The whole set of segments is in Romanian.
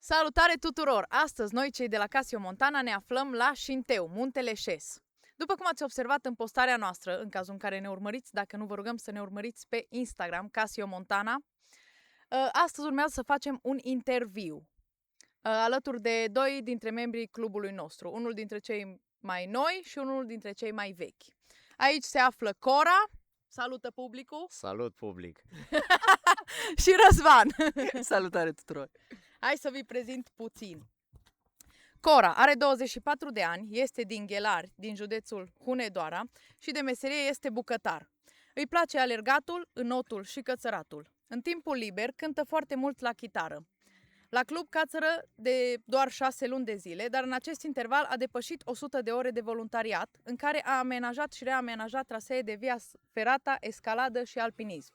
Salutare tuturor! Astăzi noi, cei de la Casio Montana, ne aflăm la Șinteu, Muntele Șes. După cum ați observat în postarea noastră, în cazul în care ne urmăriți, dacă nu vă rugăm să ne urmăriți pe Instagram, Casio Montana, astăzi urmează să facem un interviu alături de doi dintre membrii clubului nostru, unul dintre cei mai noi și unul dintre cei mai vechi. Aici se află Cora, salută publicul! Salut public! Și Răzvan! Salutare tuturor! Hai să vi prezint puțin. Cora are 24 de ani, este din Ghelari, din județul Hunedoara și de meserie este bucătar. Îi place alergatul, înotul și cățăratul. În timpul liber cântă foarte mult la chitară. La club cațără de doar 6 luni de zile, dar în acest interval a depășit 100 de ore de voluntariat, în care a amenajat și reamenajat trasee de via ferata, escaladă și alpinism.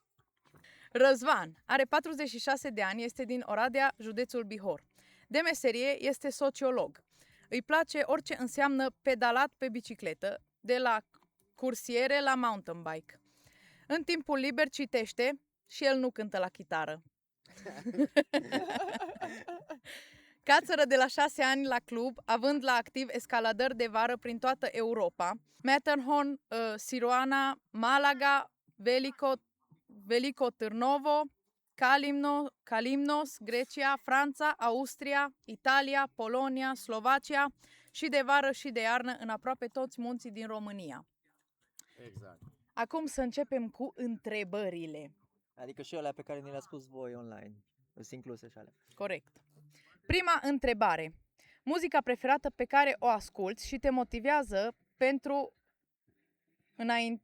Răzvan are 46 de ani, este din Oradea, județul Bihor. De meserie este sociolog. Îi place orice înseamnă pedalat pe bicicletă, de la cursiere la mountain bike. În timpul liber citește și el nu cântă la chitară. Cațără de la 6 ani la club, având la activ escaladări de vară prin toată Europa, Matterhorn, Siroana, Malaga, Veliko Târnovo, Kalimnos, Grecia, Franța, Austria, Italia, Polonia, Slovacia și de vară și de iarnă în aproape toți munții din România. Exact. Acum să începem cu întrebările. Adică și alea pe care ni le-a spus voi online. Sunt incluse și alea. Corect. Prima întrebare. Muzica preferată pe care o asculți și te motivează pentru înainte.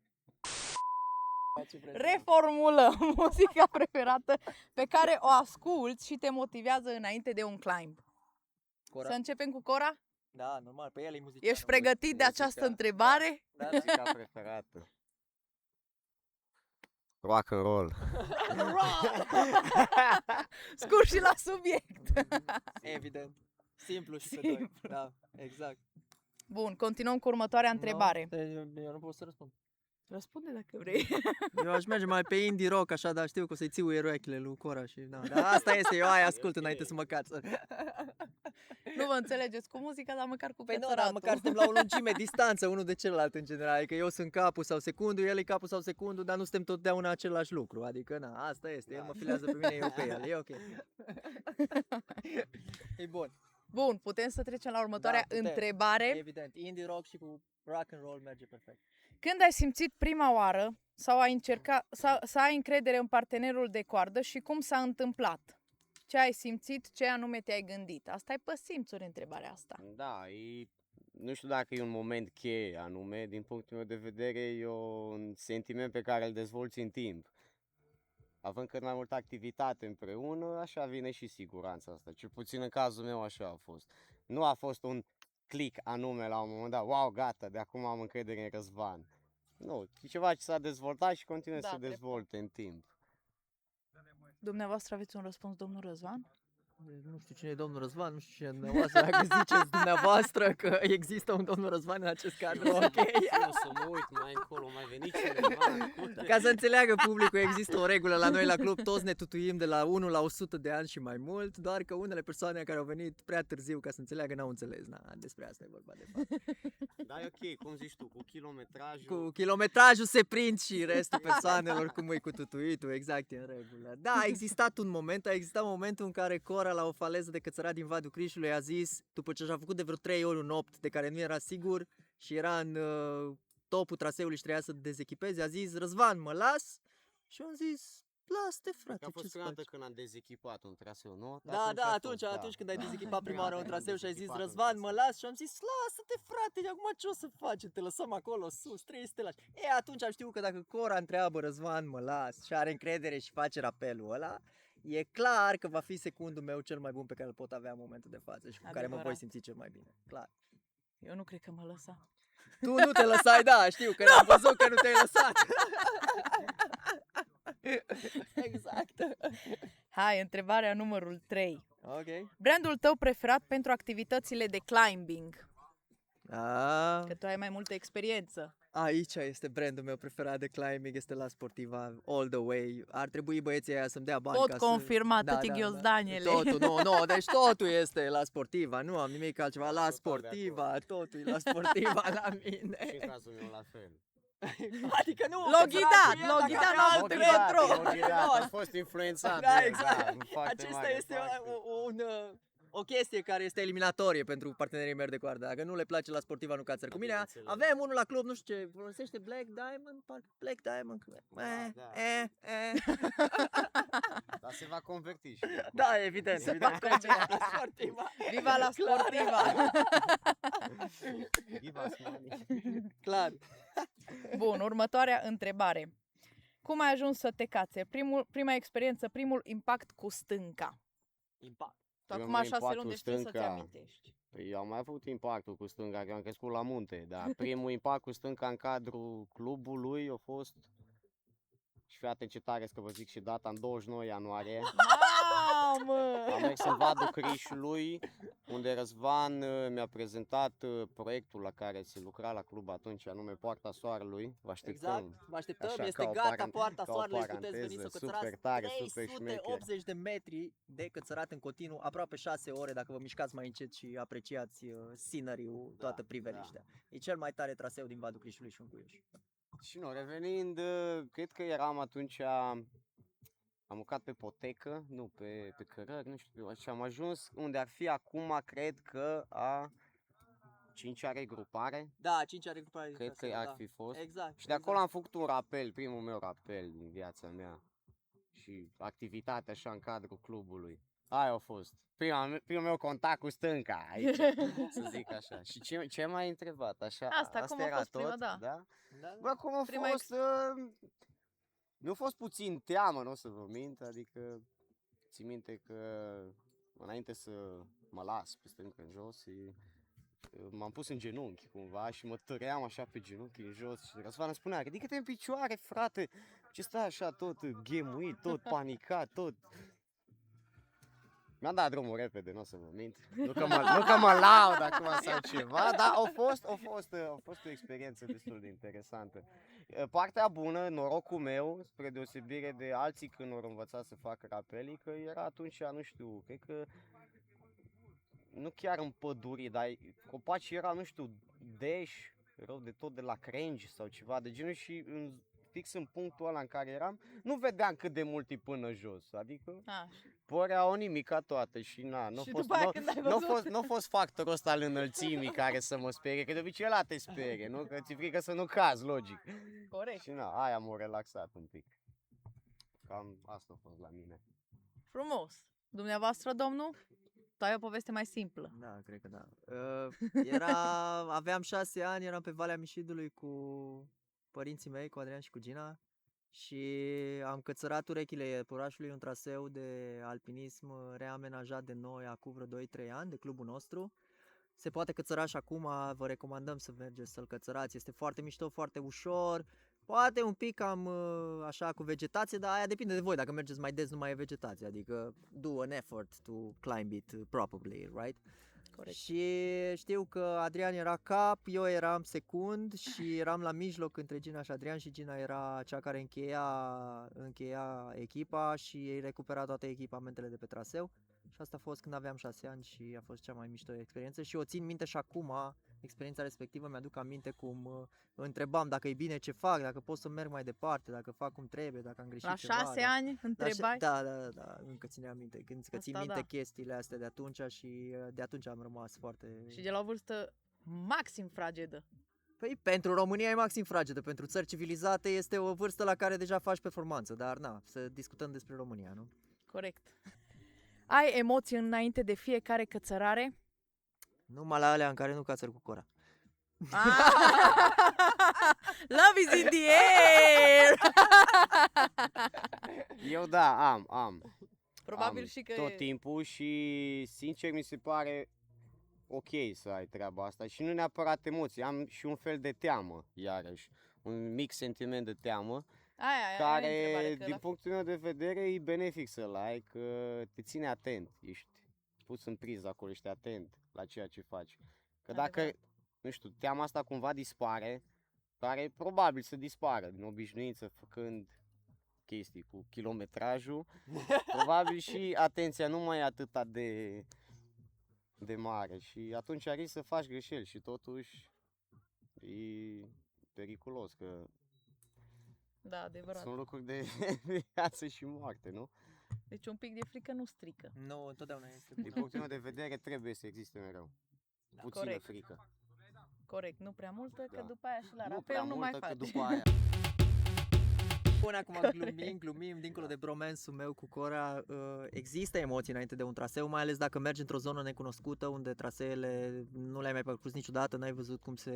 Reformulă. Muzica preferată pe care o asculți și te motivează înainte de un climb. Cora? Să începem cu Cora? Da, normal, pe el e muzica. Ești pregătit de această întrebare? Da, Muzica preferată. Rock and roll. Scurt și la subiect. Evident. Simplu și pe Simplu. doi. Da, exact. Bun, continuăm cu următoarea întrebare. No, eu nu pot să răspund. Răspunde dacă vrei. Eu aș merge mai pe indie rock, așa, dar știu că o să-i țiu eroachile lui Cora și da. Dar asta este, eu aia ascult înainte să mă cațăr. Nu vă înțelegeți cu muzica, dar măcar cu Păi nu, dar cățăratul. măcar suntem la o lungime, distanță unul de celălalt în general. Adică eu sunt capul sau secundul, el e capul sau secundul, dar nu suntem totdeauna același lucru. Adică na, asta este, el mă filează pe mine, eu pe el, e ok. E bun. Bun, putem să trecem la următoarea putem. întrebare. Evident, indie rock și cu rock and roll merge perfect. Când ai simțit prima oară sau ai încercat să ai încredere în partenerul de coardă și cum s-a întâmplat? Ce ai simțit, ce anume te-ai gândit? Asta e pe simțuri întrebarea asta. Da, nu știu dacă e un moment cheie anume, din punctul meu de vedere e un sentiment pe care îl dezvolți în timp. Având cât mai multă activitate împreună, așa vine și siguranța asta. Cel puțin în cazul meu așa a fost. Nu a fost un click anume la un moment dat, wow, gata, de acum am încredere în Răzvan. Nu, e ceva ce s-a dezvoltat și continuă să se dezvolte în timp. Dumneavoastră aveți un răspuns, domnul Răzvan? Nu știu cine e domnul Răzvan, nu știu cine e dumneavoastră, dacă ziceți dumneavoastră că există un domnul Răzvan în acest cadru, ok. Eu să mă uit mai încolo, mai venit cineva. Ca să înțeleagă publicul, există o regulă la noi la club, toți ne tutuim de la 1 la 100 de ani și mai mult, doar că unele persoane care au venit prea târziu ca să înțeleagă n-au înțeles, despre asta e vorba de fapt. Da, e ok, cum zici tu, cu kilometrajul. Cu kilometrajul se prind și restul persoanelor cum e cu tutuitul, exact, e în regulă. Da, a existat momentul în care Cora la o faleză de cățărat din Vadul Crișului a zis, după ce și-a făcut de vreo 3 ori un opt de care nu era sigur și era în topul traseului și trebuia să dezechipeze, a zis, Răzvan, mă las? Și eu am zis, lasă-te frate, A fost ce-ți prima dată faci? când am dezechipat un traseu, nu? Da, atunci când ai dezechipat prima oară un traseu și ai zis, Răzvan, mă las? Și am zis, lasă-te frate, acum ce o să faci? Te lăsăm acolo sus, trebuie să te lași. Atunci am știut că dacă Cora întreabă, Răzvan, mă las? Și are încredere și face rapelul ăla, e clar că va fi secundul meu cel mai bun pe care îl pot avea în momentul de față și cu care mă voi simți cel mai bine, clar. Eu nu cred că mă lăsa. Tu nu te lăsai, da, știu că am văzut că nu te-ai lăsat. Exact. Hai, întrebarea numărul 3. Ok. Brandul tău preferat pentru activitățile de climbing? Ah. Că tu ai mai multă experiență. Aici este brandul meu preferat de climbing, este La Sportiva, all the way. Ar trebui băieții aia să-mi dea bani Pot ca confirma, să... tăti Ghiozdaniele. Totul, nu, deci totul este La Sportiva, nu am nimic altceva. La Total de Sportiva, totul e La Sportiva la Și în mine. cazul meu la fel. Adică nu, Loghidat, că săracul e, loghidat, dacă nu avea altceva. alt retro. Loghidat, a fost influențat. Da, de- exact. în foarte Acesta mare este parte. o chestie care este eliminatorie pentru partenerii mei de coardă. Dacă nu le place La Sportiva, nu cațără cu mine. Bineînțeles. Avem unul la club, nu știu ce, folosește Black Diamond, parcă Black Diamond. Da. Dar se va converti și Da, evident, evident. La Sportiva. Viva La Sportiva! Give us money. Clar. Bun, următoarea întrebare. Cum ai ajuns să te cațe? Prima experiență, primul impact cu stânca. Impact. Tu acum Primul 6 impact luni cu de știu să-ți stânca. amintești. Păi eu am mai avut impactul cu stânga, că am crescut la munte, dar primul impact cu stânga în cadrul clubului a fost, și fii atent ce tare că vă zic și data, în 29 ianuarie, Mamă! am mers în Vadul Crișului, unde Răzvan mi-a prezentat proiectul la care se lucra la club atunci, anume Poarta Soarelui. Vă așteptăm. Exact, vă așteptăm, Așa, este ca o gata Poarta ca o Soarelui, puteți veni să paranteză, cățărați super tare, super 380 de metri de cățărat în continuu, aproape 6 ore dacă vă mișcați mai încet și apreciați scenery-ul, toată priveliștea. E cel mai tare traseu din Vadul Crișului și Uncuiuș. Și nu, revenind, cred că eram atunci, am urcat pe potecă, nu, pe cărări, nu știu, și am ajuns unde ar fi acum, cred că a 5-a regrupare, Da, 5 recuperare din cred că traseu, ar da. fi fost. Exact. Și de acolo am făcut un rapel, primul meu rapel din viața mea și activitate așa în cadrul clubului. Aia a fost. Primul meu contact cu stânca aici, să zic așa. Și ce m-ai întrebat? Așa, Asta, cum a era fost prima, tot, da. Da, da. Bă, cum a Prima fost? Nu a fost puțin teamă, nu o să vă mint, adică țin minte că înainte să mă las pe stâncă în jos, m-am pus în genunchi cumva și mă tăream așa pe genunchi în jos și Răzvan îmi spunea, ridică-te în picioare, frate, ce stai așa tot ghemuit, tot panicat, tot. Mi-am dat drumul repede, nu o să vă mint. Nu că mă laud acum sau ceva, dar a fost o experiență destul de interesantă. Partea bună, norocul meu, spre deosebire de alții când au învățat să facă rapelii, că era atunci, nu știu, cred că nu chiar în păduri, dar copacii erau, nu știu, deși, rău de tot de la crengi sau ceva de genul și fix în punctul ăla în care eram, nu vedeam cât de mult e până jos, adică părea o nimica toată și nu Și după aia când ai văzut? n-a fost factorul ăsta al înălțimii care să mă sperie, că de obicei ăla te sperie, nu? Că ți-e frică să nu cazi, logic. Corect. Și aia m-a relaxat un pic. Cam asta a fost la mine. Frumos. Dumneavoastră, domnul? Tu ai o poveste mai simplă. Da, cred că da. Aveam 6 ani, eram pe Valea Mișidului cu părinții mei, cu Adrian și cu Gina și am cățărat urechile iepurașului, un traseu de alpinism reamenajat de noi acum vreo 2-3 ani, de clubul nostru. Se poate cățăra și acum, vă recomandăm să mergeți să-l cățărați, este foarte mișto, foarte ușor, poate un pic cam așa cu vegetație, dar aia depinde de voi, dacă mergeți mai des nu mai e vegetație, adică do an effort to climb it properly, right? Corect. Și știu că Adrian era cap, eu eram secund și eram la mijloc între Gina și Adrian și Gina era cea care încheia echipa și ei recupera toate echipamentele de pe traseu. Și asta a fost când aveam 6 ani și a fost cea mai mișto experiență și o țin minte și acum, experiența respectivă mi-aduc aminte cum întrebam dacă e bine ce fac, dacă pot să merg mai departe, dacă fac cum trebuie, dacă am greșit La ceva. 6 ani întrebai? Da, încă țineam minte, că țin Asta minte da. chestiile astea de atunci și de atunci am rămas foarte... Și de la o vârstă maxim fragedă. Păi pentru România e maxim fragedă, pentru țări civilizate este o vârstă la care deja faci performanță, dar să discutăm despre România, nu? Corect. Ai emoții înainte de fiecare cățărare? Numai la alea în care nu cațăr cu Cora. Love is in the air! Eu da, am. Probabil Am și că... tot timpul și sincer mi se pare ok să ai treaba asta și nu neapărat emoții, am și un fel de teamă, iarăși, un mic sentiment de teamă, care din punctul meu de vedere e benefic să-l ai, că te ține atent, ești pus în priză acolo, ești atent la ceea ce faci. Că dacă, nu știu, teama asta cumva dispare, care probabil să dispară din obișnuință făcând chestii cu kilometrajul. Probabil și atenția nu mai e atât de mare și atunci risc să faci greșeli și totuși e periculos că Da, adevărat. sunt lucruri de viață și moarte, nu? Deci un pic de frică nu strică. Nu, întotdeauna este. Din punctul meu de vedere trebuie să existe mereu puțină corect. frică. Corect, nu prea multă, că Da. după aia și la Nu prea rapel nu mai multă, că faci. după aia Până acum glumim, dincolo de bromansul meu cu Cora, există emoții înainte de un traseu, mai ales dacă mergi într-o zonă necunoscută, unde traseele nu le-ai mai parcurs niciodată, n-ai văzut cum se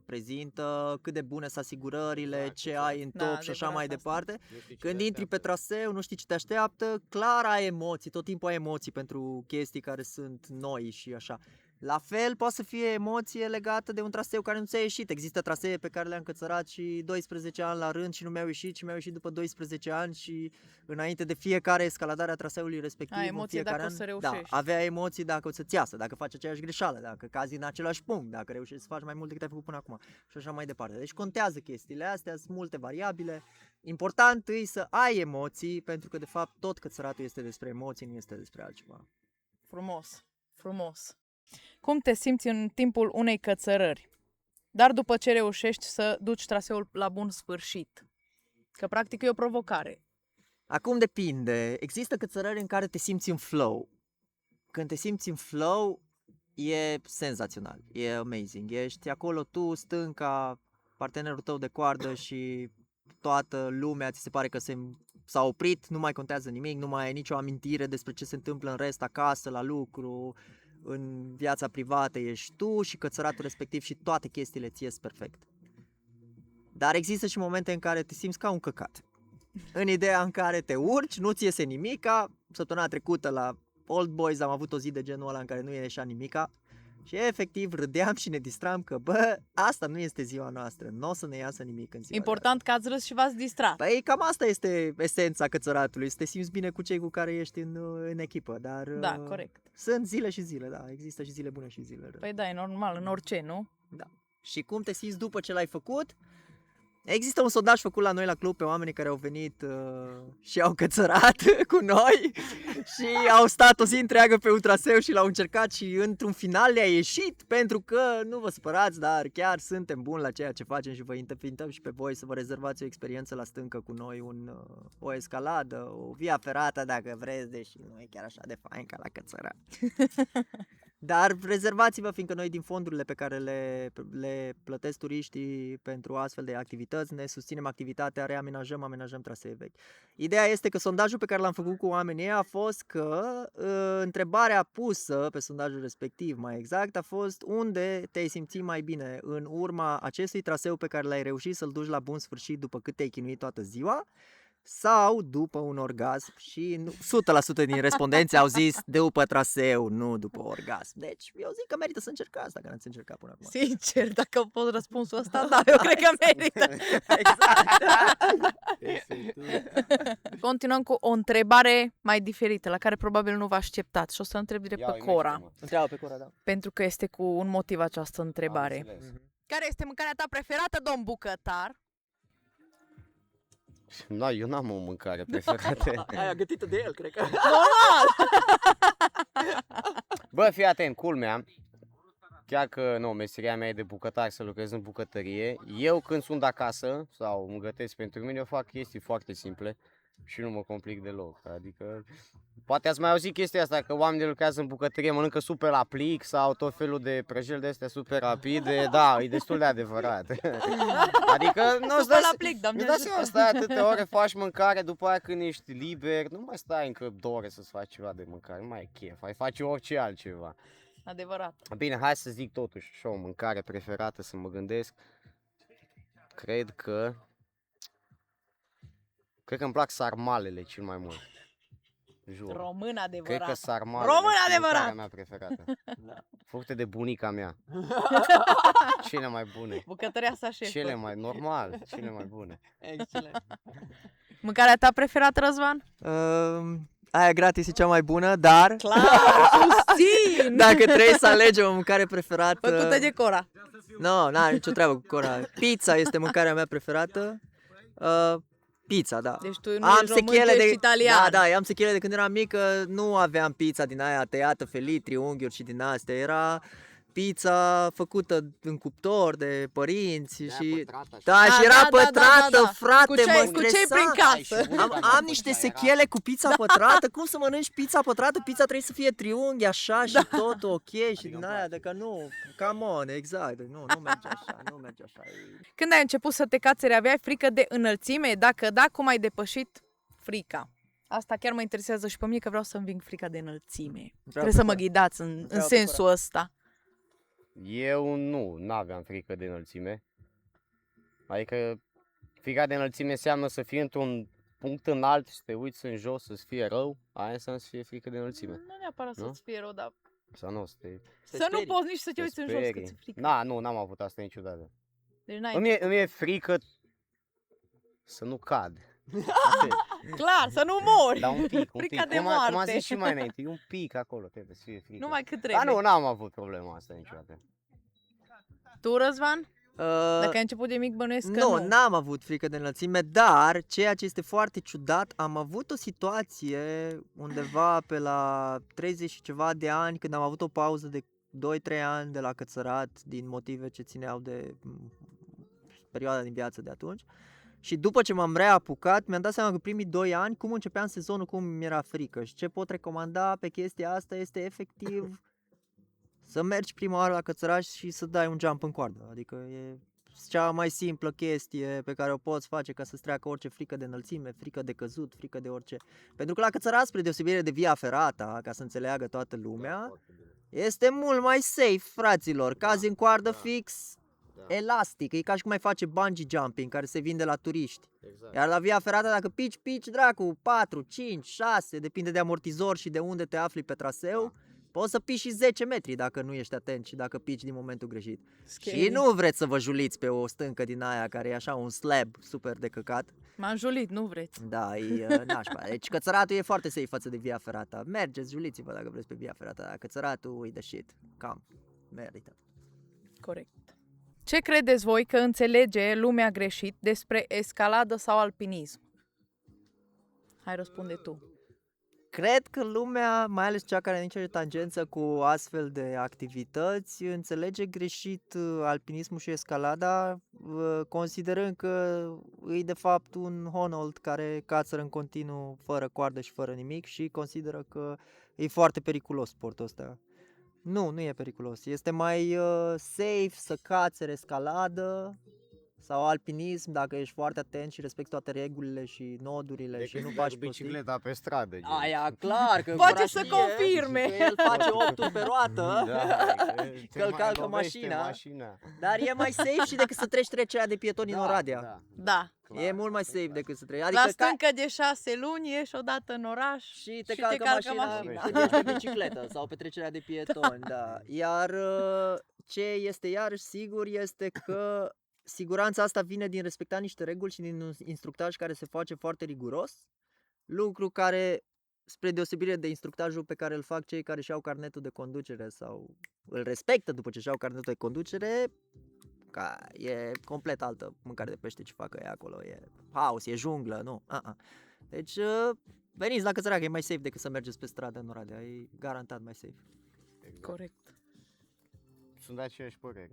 prezintă, cât de bune sunt asigurările, Exact, ce exact. ai în Da, top și așa adevărat mai asta. departe. nu știi ce Când te intri pe așteaptă. traseu, nu știi ce te așteaptă, clar ai emoții, tot timpul ai emoții pentru chestii care sunt noi și așa. La fel poate să fie emoție legată de un traseu care nu ți-a ieșit. Există trasee pe care le-am cățărat și 12 ani la rând și nu mi-au ieșit și mi-au ieșit după 12 ani și înainte de fiecare escaladare a traseului respectiv. Ai în emoție fiecare dacă o an, să da, reușești. avea emoții dacă o să-ți iasă, dacă faci aceeași greșeală, dacă cazi în același punct, dacă reușești să faci mai mult decât ai făcut până acum și așa mai departe. Deci contează chestiile astea, sunt multe variabile. Important e să ai emoții, pentru că de fapt tot cățăratul este despre emoții, nu este despre altceva. Frumos, frumos. Cum te simți în timpul unei cățărări? Dar după ce reușești să duci traseul la bun sfârșit. Că practic e o provocare. Acum depinde. Există cățărări în care te simți în flow. Când te simți în flow, e senzațional, e amazing. Ești acolo tu, stânca, partenerul tău de coardă și toată lumea ți se pare că s-a oprit, nu mai contează nimic, nu mai ai nicio amintire despre ce se întâmplă în rest acasă, la lucru, în viața privată, ești tu și cățăratul respectiv și toate chestiile ți ies perfect. Dar există și momente în care te simți ca un căcat. În ideea în care te urci, nu ți iese nimica. Săptămâna trecută la Old Boys am avut o zi de genul ăla în care nu ieșea nimica și efectiv râdeam și ne distram că bă, asta nu este ziua noastră, nu o să ne iasă nimic în ziua Important că ați râs și v-ați distrat. Păi cam asta este esența cățăratului, să te simți bine cu cei cu care ești în echipă, dar Da, corect. sunt zile și zile, da, există și zile bune și zile rele. Păi da, e normal, în orice, nu? Da. Și cum te simți după ce l-ai făcut? Există un sondaj făcut la noi la club pe oamenii care au venit și au cățărat cu noi și au stat o zi întreagă pe un traseu și l-au încercat și într-un final le-a ieșit, pentru că, nu vă supărați, dar chiar suntem buni la ceea ce facem și vă invităm și pe voi să vă rezervați o experiență la stâncă cu noi, o escaladă, o via ferată dacă vreți, deși nu e chiar așa de fain ca la cățărat. Dar rezervați-vă, fiindcă noi din fondurile pe care le plătesc turiștii pentru astfel de activități ne susținem activitatea, amenajăm trasee vechi. Ideea este că sondajul pe care l-am făcut cu oamenii a fost că întrebarea pusă pe sondajul respectiv, mai exact, a fost unde te-ai simțit mai bine în urma acestui traseu pe care l-ai reușit să-l duci la bun sfârșit după cât te-ai chinuit toată ziua, sau după un orgasm și 100% din respondenți au zis după traseu, nu după orgasm. Deci eu zic că merită să încercați dacă n-ați încercat până acum. Sincer, dacă a fost răspunsul ăsta, da, eu cred că merită. Exact. Continuăm cu o întrebare mai diferită, la care probabil nu vă așteptați și o să întreb direct Ia pe uimește-mă. Cora, Întreabă pe Cora, da. pentru că este cu un motiv această Am întrebare. înțeles. Care este mâncarea ta preferată, domn bucătar? Da, eu n-am o mâncare preferată. Aia gătită de el, cred că. Bă, fii atent, culmea, chiar că nu, meseria mea e de bucătar, să lucrez în bucătărie. Eu când sunt acasă sau îmi gătesc pentru mine, eu fac chestii foarte simple și nu mă complic deloc. Adică, poate ați mai auzit chestia asta, că oamenii lucrează în bucătărie, mănâncă super la plic sau tot felul de prăjeli de astea super rapide. Da, e destul de adevărat. Adică, nu Super la plic, Doamne îți dai ajută. seama, stai atâtea ore, faci mâncare, după aia când ești liber, nu mai stai încă 2 ore să-ți faci ceva de mâncare, nu mai e chef, ai face orice altceva. Adevărat. Bine, hai să zic totuși și o mâncare preferată, să mă gândesc. Cred că îmi plac sarmalele cel mai mult. Jur. Român Cred că adevărat. sarmalele Român sunt adevărat! mâncarea mea preferată. Făcute de bunica mea. Cele mai bune. Bucătăria sa șefă. Cele mai normal, cele mai bune. Excelent. Mâncarea ta preferată, Răzvan? Aia gratis e cea mai bună, dar Clar, susțin! dacă trebuie să alegem o mâncare preferată... Făcută de Cora. Nu, n-are nicio treabă cu Cora. Pizza este mâncarea mea preferată. Pizza, da. Deci tu nu ești român, tu ești italian. Da, eu am sechele de când eram mic, nu aveam pizza din aia tăiată, felii, unghiuri și din astea. Era pizza făcută în cuptor de părinți și... Da, și era pătrată, frate, Cu ce prin casă? Am niște sechele cu pizza pătrată. Cum să mănânci pizza pătrată? Pizza trebuie să fie triunghi așa și totul ok și din aia, dacă nu, come on, exact. Nu merge așa, nu merge așa. Când ai început să te cațeri, aveai frică de înălțime? Dacă da, cum ai depășit frica? Asta chiar mă interesează și pe mine, că vreau să înving frica de înălțime. Trebuie să mă ghidați în sensul ăsta. Eu nu aveam frică de înălțime. Adică frica de înălțime înseamnă să fii într-un punct înalt și să te uiți în jos, să-ți fie rău. Aia înseamnă să fie frică de înălțime. Nu neapărat să-ți fie rău, dar Sau nu, să te... să nu poți nici să te uiți în jos, că ți-e frică. N-am avut asta niciodată. Deci n-ai Îmi e frică să nu cad. Clar, să nu mori. Dar un pic. Frica de Cum am moarte. zis și mai înainte, e un pic acolo, trebuie să fie frică. Numai cât Dar trebuie. n-am avut problema asta niciodată. Tu, Răzvan? Dacă ai început de mic, bănuiesc că nu. N-am avut frică de înălțime, dar ceea ce este foarte ciudat, am avut o situație undeva pe la 30 și ceva de ani, când am avut o pauză de 2-3 ani de la cățărat, din motive ce țineau de perioada din viață de atunci. Și după ce m-am reapucat, mi-am dat seama că primii 2 ani, cum începeam sezonul, cum mi-era frică. Și ce pot recomanda pe chestia asta este efectiv să mergi prima oară la cățăraș și să dai un jump în coardă. Adică e cea mai simplă chestie pe care o poți face ca să-ți treacă orice frică de înălțime, frică de căzut, frică de orice. Pentru că la cățăraș, spre deosebire de Via Ferrata, ca să înțeleagă toată lumea, este mult mai safe, fraților. Cazi în coardă fix, elastic, e ca și cum mai face bungee jumping, care se vinde la turiști. Exact. Iar la Via Ferrata, dacă pici, dracu, 4, 5, 6, depinde de amortizor și de unde te afli pe traseu, poți să pici și 10 metri dacă nu ești atent și dacă pici din momentul greșit. Scary. Și nu vreți să vă juliți pe o stâncă din aia care e așa un slab super de căcat. M-am julit, nu vreți. Da, e nașpa. Deci cățăratul e foarte safe față de Via Ferrata. Mergeți, juliți-vă dacă vreți pe Via Ferrata, dar cățăratul e the shit. Cam merită. Corect. Ce credeți voi că înțelege lumea greșit despre escaladă sau alpinism? Hai, răspunde tu. Cred că lumea, mai ales cea care nici are tangență cu astfel de activități, înțelege greșit alpinismul și escalada, considerând că e de fapt un Honold care cațără în continuu fără coardă și fără nimic și consideră că e foarte periculos sportul ăsta. Nu e periculos. Este mai safe să cațeri escaladă sau alpinism dacă ești foarte atent și respecti toate regulile și nodurile și nu faci prostii. bicicleta pe stradă. gen. Aia, clar, că Poate Cora să știe confirme. că el face 8 pe roată, Te că îl mai calcă lovește mașina. Dar e mai safe și decât să treci trecerea de pietoni în Oradea. Da. E mult mai safe decât să treci. La Adică stâncă de 6 luni ieși odată în oraș și te calcă mașina când ești pe bicicletă sau pe trecerea de pietoni, da. Iar ce este iarăși sigur este că siguranța asta vine din respecta niște reguli și din un instructaj care se face foarte riguros, lucru care, spre deosebire de instructajul pe care îl fac cei care și-au carnetul de conducere sau îl respectă după ce și-au carnetul de conducere, e complet altă mâncare de pește ce facă ei acolo, e haos, e junglă, nu. Deci veniți la Cățărac, e mai safe decât să mergeți pe stradă în Oradea, e garantat mai safe. Exact. Corect. Sunt de aceeași părere.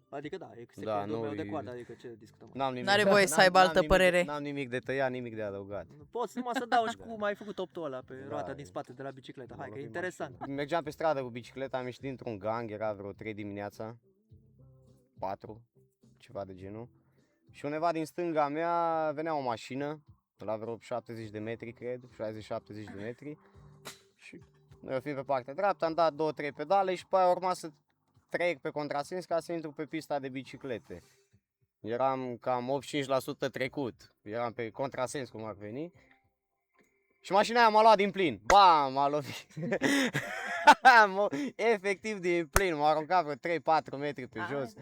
Adică da, e Da, secretul meu nu, de e- coadă, adică ce discutăm? N-am nimic, N-are voie să aibă altă nimic- părere. N-am nimic de tăiat, nimic de adăugat. Poți numai să dau și cum ai făcut optul ăla pe Da, roata e- din spate de la bicicletă, hai M-a că e lovit interesant. mașina. Mergeam pe stradă cu bicicleta, am ieșit dintr-un gang, era vreo 3 dimineața, 4, ceva de genul. Și undeva din stânga mea venea o mașină, la vreo 70 de metri, cred, 60-70 de metri. Și noi fiind pe partea dreaptă, am dat 2-3 pedale și pe aia urma să trec pe contrasens ca să intru pe pista de biciclete. Eram cam 85% trecut, eram pe contrasens cum ar veni. Și mașina aia m-a luat din plin, bam, m-a lovit. Efectiv din plin, m-a aruncat vreo 3-4 metri pe jos.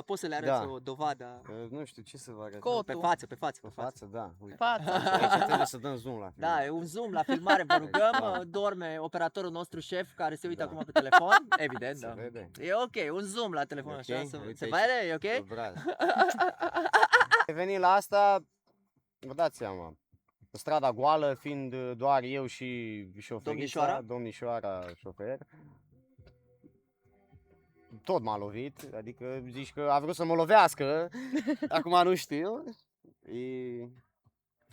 Poți să le arăți Da. o dovadă Nu știu ce să vă arăt. Cotul. pe față, pe față. Pe față, da. Uite. Față. Aici trebuie să dăm zoom la film. Da, e un zoom la filmare, vă rugăm, Da. dorme operatorul nostru șef care se uită Da. acum pe telefon, evident, Se da. vede. E ok, un zoom la telefon, Ok, așa, uite se aici. vede, e ok? Pe obraz. Revenind la asta, vă dați seama, strada goală fiind doar eu și șoferița, domnișoara șofer, tot m-a lovit, adică zici că a vrut să mă lovească, acum nu știu,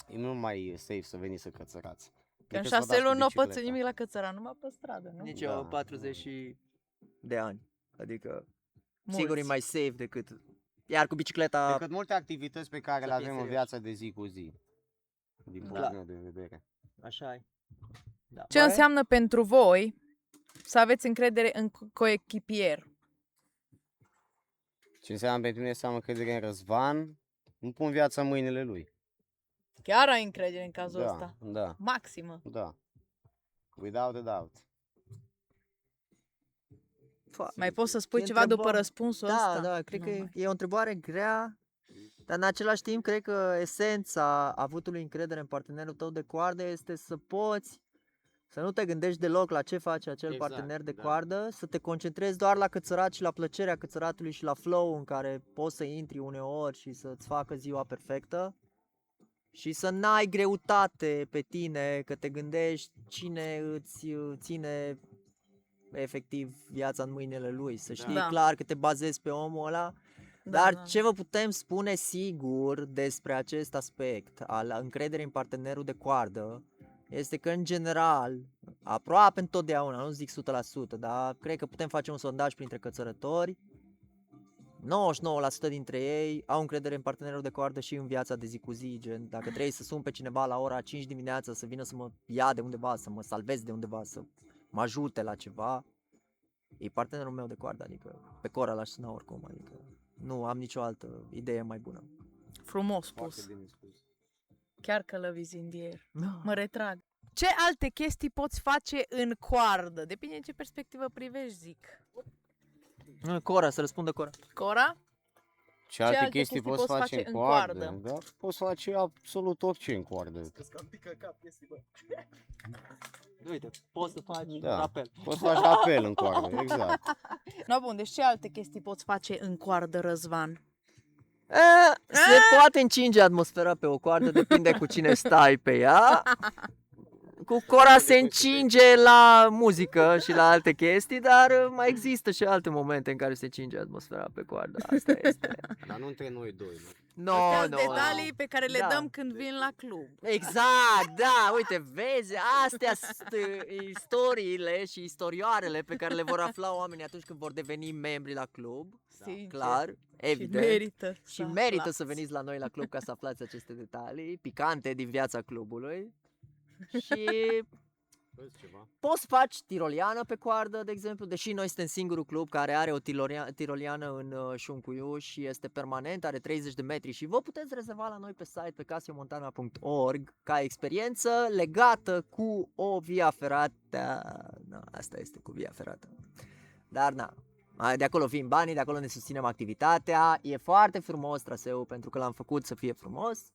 e mult mai safe să veniți să cățărați. Că în decât să vă 6 dați cu luni nu bicicleta. păți nimic la cățăra, numai pe stradă, nu? Nici Da. eu 40 de ani, adică Mulți. sigur e mai safe decât, iar cu bicicleta, Decât multe activități pe care Să le fii avem în serios. viața de zi cu zi, din Da. punctul meu de vedere. așa e. Da. Ce înseamnă pentru voi să aveți încredere în coechipier? Ce înseamnă pentru mine să am încredere în Răzvan, nu pun viața în mâinile lui. Chiar ai încredere în cazul Da, ăsta? da, Maximă. da. Without a doubt. Mai poți să spui Te ceva după întrebăm. răspunsul Da, ăsta? da, cred că Nu. e o întrebare grea, dar în același timp cred că esența avutului încredere în partenerul tău de coardă este să poți să nu te gândești deloc la ce face acel Exact, partener de da. coardă, să te concentrezi doar la cățărat și la plăcerea cățăratului și la flow în care poți să intri uneori și să-ți facă ziua perfectă și să n-ai greutate pe tine, că te gândești cine îți ține efectiv viața în mâinile lui, să știi Da. clar că te bazezi pe omul ăla. Da, Dar da. ce vă putem spune sigur despre acest aspect al încrederii în partenerul de coardă este că în general, aproape întotdeauna, nu zic 100%, dar cred că putem face un sondaj printre cățărători, 99% dintre ei au încredere în partenerul de coardă și în viața de zi cu zi, gen dacă trebuie să sun pe cineva la ora 5 dimineața să vină să mă ia de undeva, să mă salveze de undeva, să mă ajute la ceva, e partenerul meu de coardă, adică pe Cora l-aș suna oricum, adică nu am nicio altă idee mai bună. Frumos Foarte spus. bine spus. Chiar că love is in the air. Mă retrag. Ce alte chestii poți face în coardă? Depinde în ce perspectivă privești, zic. Cora, să răspundă Cora. Cora? Ce alte chestii poți face în coardă? coardă? Da, poți face absolut orice în coardă. Uite, poți să faci Da. rapel. Poți să faci rapel în coardă, exact. No, bun, deci ce alte chestii poți face în coardă, Răzvan? Se poate încinge atmosfera pe o coardă, depinde cu cine stai pe ea. Cu Cora se încinge la muzică și la alte chestii, dar mai există și alte momente în care se încinge atmosfera pe coardă. Asta este. Dar nu între noi doi, nu? No, Astea no, sunt detalii pe care le Da. dăm când vin la club. Exact, da, uite, vezi, astea sunt istoriile și istorioarele pe care le vor afla oamenii atunci când vor deveni membri la club, Sincer. clar, Și evident. merită Și merită aflați. să veniți la noi la club ca să aflați aceste detalii picante din viața clubului. Și Ceva. poți să faci tiroliană pe coardă, de exemplu, deși noi suntem singurul club care are o tiroliană în Șuncuiu și este permanent, are 30 de metri și vă puteți rezerva la noi pe site pe casiomontana.org ca experiență legată cu o via ferată. No, asta este cu via ferată. Dar na, de acolo vin banii, de acolo ne susținem activitatea. E foarte frumos traseul pentru că l-am făcut să fie frumos.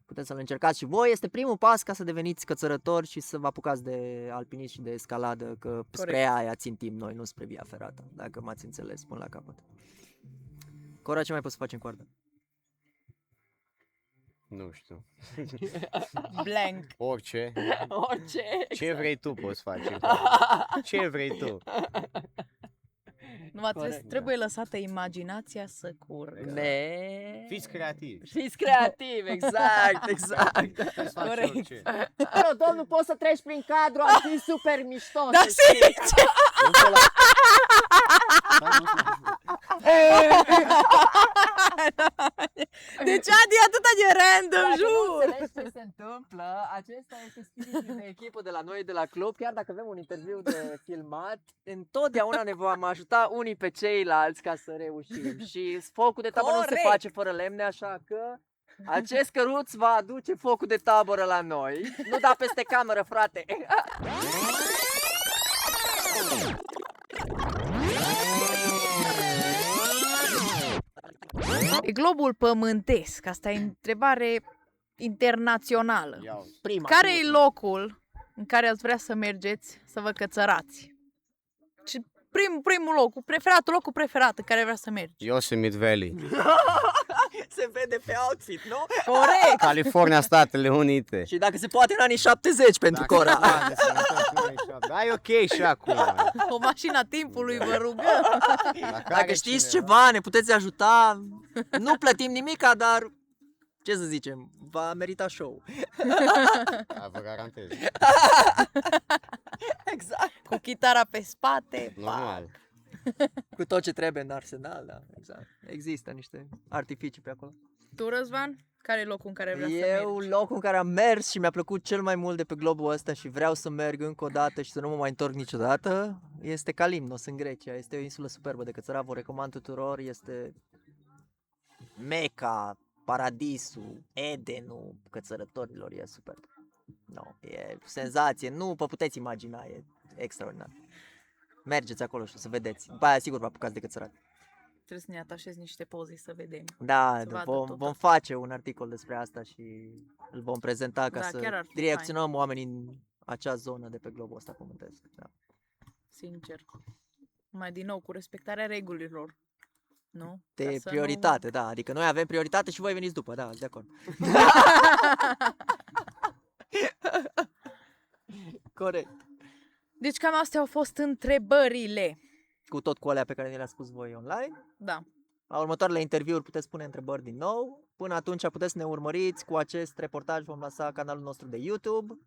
Puteți să-l încercați și voi. Este primul pas ca să deveniți cățărători și să vă apucați de alpinism și de escaladă, că spre aia țintim noi, nu spre via ferată, dacă m-ați înțeles până la capăt. Cora, ce mai poți să faci în coardă? Nu știu. Blank. Orice. Orice! Ce vrei tu poți face în coardă. Ce vrei tu. Numai Corect, trebuie lăsată imaginația să curgă. Fiți creativi. Fiți creativi, exact, exact. Puteți face Corect. orice. Domnul, poți să treci prin cadru, ar fi super mișto. Da, să știi. sincer! Nu să la- Stai, nu Deci, Adi, atâta de random, Dacă nu jur! înțelegi ce se întâmplă, acesta este spiritul de echipă de la noi, de la club. Chiar dacă avem un interviu de filmat, întotdeauna ne vom ajuta unii pe ceilalți ca să reușim. Și focul de tabără nu se Corect. face fără lemne, așa că acest căruț va aduce focul de tabără la noi. Nu da peste cameră, frate! Pe globul pământesc, asta e întrebare internațională. Ia uzi. Prima. Care e sigur. locul în care ați vrea să mergeți să vă cățărați? Și primul loc, locul preferat în care vrea să mergi. Yosemite Valley. Se vede pe outfit, nu? Corect! California, Statele Unite. Și dacă se poate în anii 70 pentru Cora. Doamne, să ne întoarcem în 70. Da, e ok și acum. O mașină a timpului, vă rugăm! Dacă știți ceva, ne puteți ajuta. Nu plătim nimica, dar ce să zicem, va merita show. Da, vă garantez. Exact. Cu chitara pe spate. Normal. Cu tot ce trebuie în arsenal, da, exact. Există niște artificii pe acolo. Tu, Răzvan? Care e locul în care vrea să Eu, mergi? locul în care am mers și mi-a plăcut cel mai mult de pe globul ăsta și vreau să merg încă o dată și să nu mă mai întorc niciodată, este Kalimnos în Grecia. Este o insulă superbă de cățărat, vă recomand tuturor, este Meca, paradisul, Edenul cățărătorilor, e superb. No, e senzație, nu vă puteți imagina, e extraordinar. Mergeți acolo și o să vedeți. După aia sigur vă apucați de cățărat. Trebuie să ne atașezi niște poze să vedem. Da, Să vadă vom, tot. vom face un articol despre asta și îl vom prezenta ca Da, chiar ar să fi direcționăm oamenii în acea zonă de pe globul ăsta pământesc. Da. Sincer. Mai din nou, cu respectarea regulilor. Nu? De Ca să prioritate, da. Adică noi avem prioritate și voi veniți după, da, de acord. Corect. Deci cam astea au fost întrebările. Cu tot cu alea pe care ne le-a spus voi online. Da. La următoarele interviuri puteți pune întrebări din nou. Până atunci puteți să ne urmăriți. Cu acest reportaj vom lansa canalul nostru de YouTube.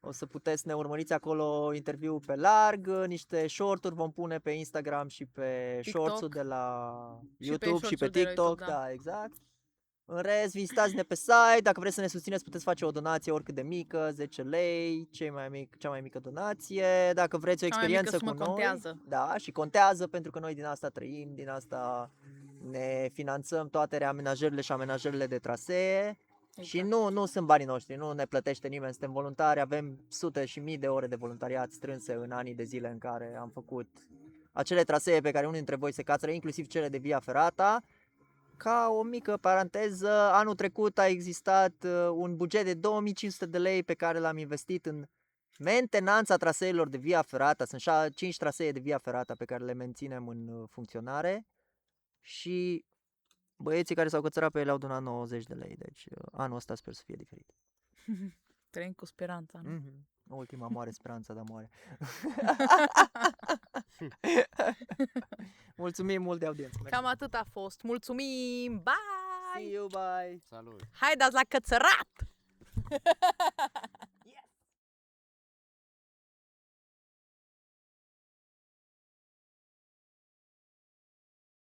O să puteți să ne urmăriți acolo interviu pe larg, niște short-uri vom pune pe Instagram și pe TikTok. shorts-ul de la Și pe YouTube și pe shorts-ul de la TikTok, YouTube, da. da, exact. În rest, vizitați-ne pe site, dacă vreți să ne susțineți puteți face o donație oricât de mică, 10 lei, cea mai mică donație, dacă vreți o Cea mai mică experiență sumă cu noi. contează. Da, și contează pentru că noi din asta trăim, din asta ne finanțăm toate reamenajările și amenajările de trasee. Și nu sunt banii noștri, nu ne plătește nimeni, suntem voluntari, avem sute și mii de ore de voluntariat strânse în anii de zile în care am făcut acele trasee pe care unii dintre voi se cațără, inclusiv cele de Via Ferrata. Ca o mică paranteză, anul trecut a existat un buget de 2500 de lei pe care l-am investit în mentenanța traseelor de Via Ferrata. Sunt 5 trasee de Via Ferrata pe care le menținem în funcționare și băieții care s-au cățărat pe ele au donat 90 de lei, deci anul ăsta sper să fie diferit. Trăim cu speranța, nu? Ultima moare speranța, dar moare. Mulțumim mult de audiență. Cam atât a fost. Mulțumim! Bye! See you, bye! Salut! Haideți la cățărat!